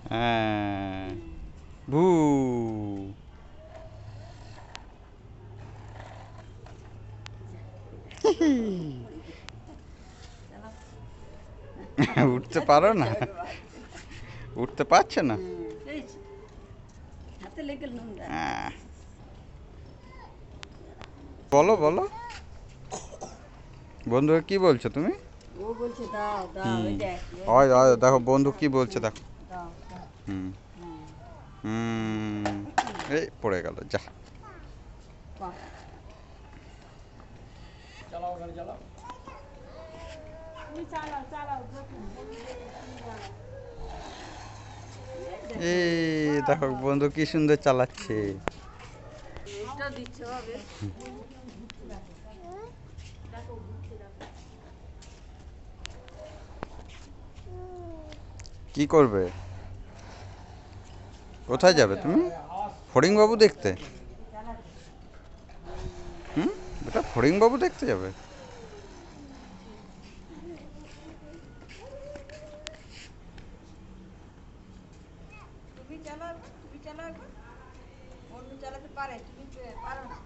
হ্যাঁ, ভু। উঠতে পারো না? উঠতে পারছে না? হাতে লেগে নোংরা। আহ, বলো বলো, বন্ধুকে কি বলছো তুমি? ও বলছে দাও দাও, হুম, এই দেখ ওই হাতে ওই লেগে দেখো বন্ধু যাচ্ছে, কি বলছে দেখো। দাও দাও। হুম হুম, হুম, এই পড়ে গেল যা। বাহ। তুমি চালাও চালাও, দেখুন বন্ধু দেখুন তুমি চালাও। এই দেখো, এই বাহ দেখো বাহ বাহ। বন্ধু কি সুন্দর চালাচ্ছে। এটা দিচ্ছে হবে। দেখো দেখো ঘুরছে দেখো। কি করবে? কোথায় যাবে তুমি? ফড়িংবাবু দেখতে? চালাচ্ছে। হুম, বেটা ফড়িংবাবু দেখতে যাবে? তুমি চালাও একবার, তুমি চালাও একবার। অন্য চালাতে পারে, তুমি পারো না।